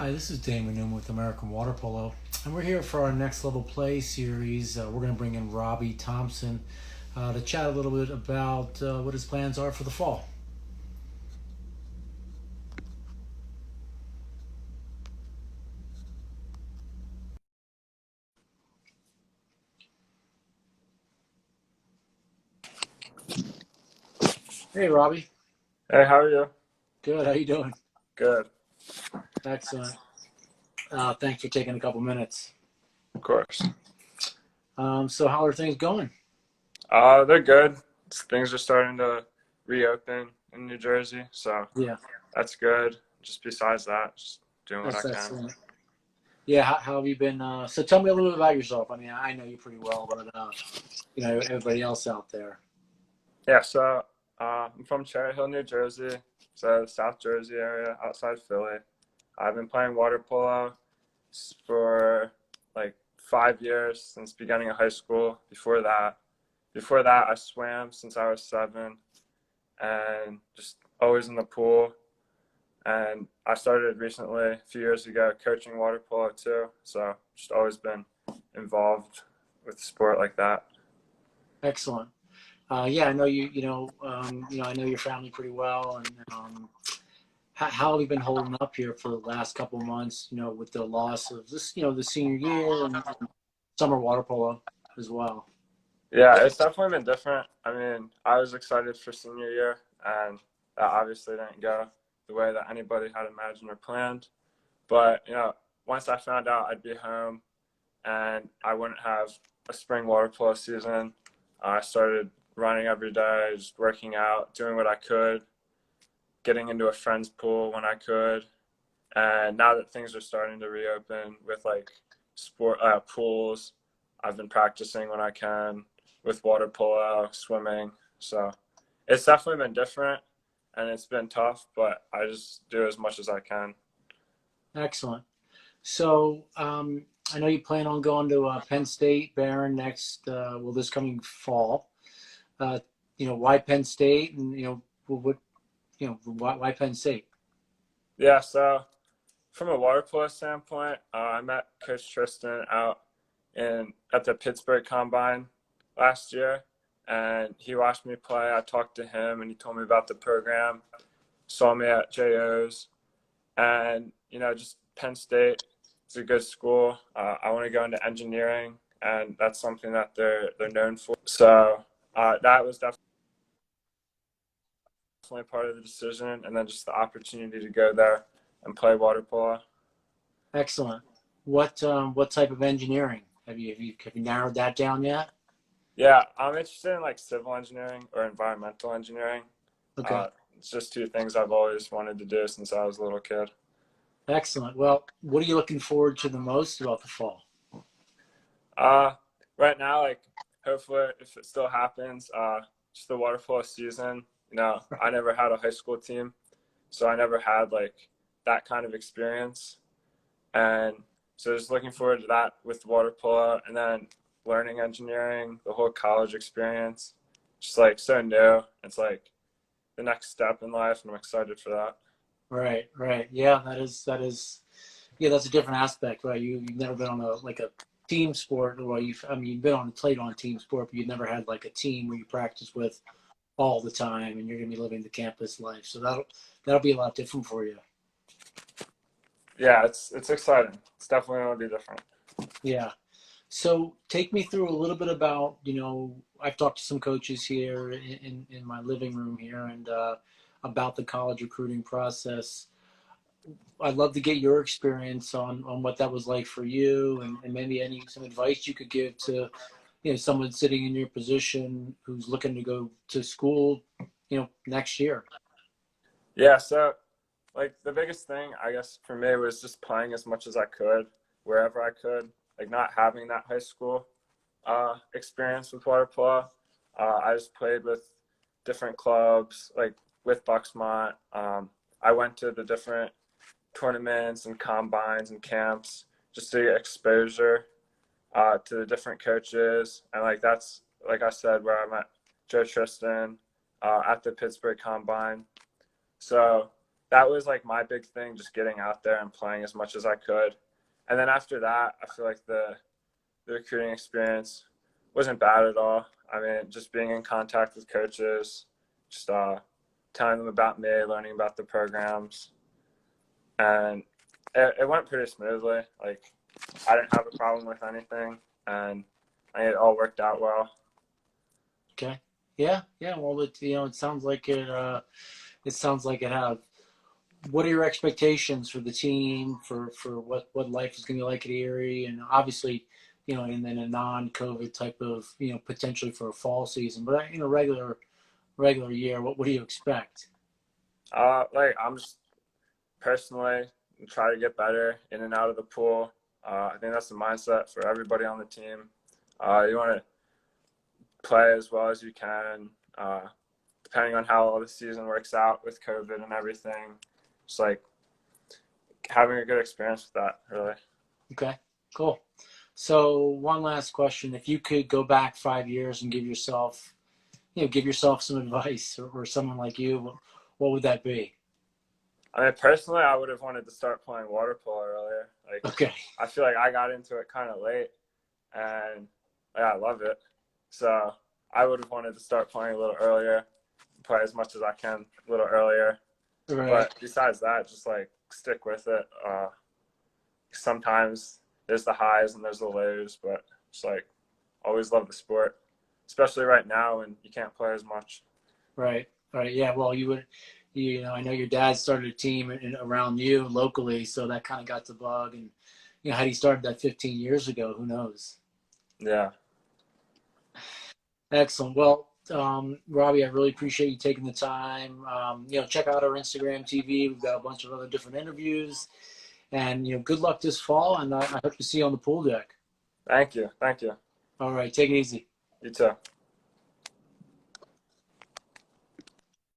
Hi, this is Damon Newman with American Water Polo, and we're here for our Next Level Play series. We're going to bring in Robbie Thompson to chat a little bit about what his plans are for the fall. Hey, Robbie. Hey, how are you? Good. How you doing? Good, Excellent. Thanks for taking a couple minutes. of course. So, how are things going? They're good. Things are starting to reopen in New Jersey, so Yeah, that's good. Just besides that, just doing what I that's can. excellent. Yeah, how have you been? So, tell me a little bit about yourself. I mean, I know you pretty well, but everybody else out there. Yeah, so I'm from Cherry Hill, New Jersey, so South Jersey area outside Philly. I've been playing water polo for like 5 years since beginning of high school. Before that, I swam since I was 7, and just always in the pool. And I started recently, a few years ago, coaching water polo too. So just always been involved with sport like that. Excellent. Yeah, I know you. I know your family pretty well, and how have you been holding up here for the last couple of months? With the loss of this, the senior year and summer water polo as well. Yeah, it's definitely been different. I mean, I was excited for senior year, and that obviously didn't go the way that anybody had imagined or planned. But, once I found out I'd be home and I wouldn't have a spring water polo season, I started running every day, just working out, doing what I could, getting into a friend's pool when I could. And now that things are starting to reopen with like sport pools, I've been practicing when I can with water polo, swimming. So it's definitely been different and it's been tough, but I just do as much as I can. Excellent. So I know you plan on going to Penn State Behrend next, this coming fall. Uh, why Penn State, and why Penn State? Yeah, so from a water polo standpoint, I met Coach Tristan out in at the Pittsburgh Combine last year, and he watched me play. I talked to him, and he told me about the program. Saw me at JO's, and just Penn State is a good school. I want to go into engineering, and that's something that they're known for. So that was definitely part of the decision, and then just the opportunity to go there and play water polo. Excellent. What type of engineering have you narrowed that down yet? Yeah, I'm interested in like civil engineering or environmental engineering. Okay. Uh, it's just two things I've always wanted to do since I was a little kid. Excellent. Well, what are you looking forward to the most about the fall? Uh, right now, like hopefully, if it still happens, just the water polo season. I never had a high school team, so I never had like that kind of experience, and so just looking forward to that with water polo, and then learning engineering, the whole college experience, just like so new. It's like the next step in life, and I'm excited for that. Right, right. Yeah, that is. Yeah, that's a different aspect, right? You've never been on a team sport, or you've been on played on a team sport, but you've never had like a team where you practice with all the time, and you're gonna be living the campus life. So that'll be a lot different for you. Yeah, it's exciting. It's definitely gonna be different. Yeah. So take me through a little bit about, I've talked to some coaches here in my living room here, and about the college recruiting process. I'd love to get your experience on what that was like for you, and maybe some advice you could give to, someone sitting in your position who's looking to go to school, next year. Yeah, so like the biggest thing I guess for me was just playing as much as I could wherever I could. Like not having that high school experience with water polo. I just played with different clubs, like with Bucksmont. I went to the different tournaments and combines and camps just to get exposure to the different coaches. And like that's like I said, where I met Joe Tristan at the Pittsburgh Combine. So that was like my big thing, just getting out there and playing as much as I could. And then after that, I feel like the recruiting experience wasn't bad at all. I mean, just being in contact with coaches, just telling them about me, learning about the programs, and it went pretty smoothly. Like, I didn't have a problem with anything, and it all worked out well. Okay. Yeah. Yeah. Well, it sounds like it sounds like it have. What are your expectations for the team for what life is going to be like at Erie, and obviously, and then a non-COVID type of, potentially for a fall season, but regular year, what do you expect? Like, I'm just personally try to get better in and out of the pool. I think that's the mindset for everybody on the team. You want to play as well as you can, depending on how the season works out with COVID and everything. Just like having a good experience with that, really. Okay, cool. So one last question: if you could go back 5 years and give yourself some advice, or someone like you, what would that be? I mean, personally, I would have wanted to start playing water polo earlier. Like, Okay. I feel like I got into it kind of late, and yeah, I love it. So I would have wanted to start playing a little earlier, play as much as I can a little earlier. Right. But besides that, just like stick with it. Sometimes there's the highs and there's the lows, but just like always love the sport, especially right now when you can't play as much. Right. Right. Yeah. Well, I know your dad started a team around you locally, so that kind of got the bug. And had he started that 15 years ago, who knows? Yeah. Excellent. Well, Robbie, I really appreciate you taking the time. Check out our Instagram TV. We've got a bunch of other different interviews, and good luck this fall. And I hope to see you on the pool deck. Thank you. Thank you. All right. Take it easy. You too.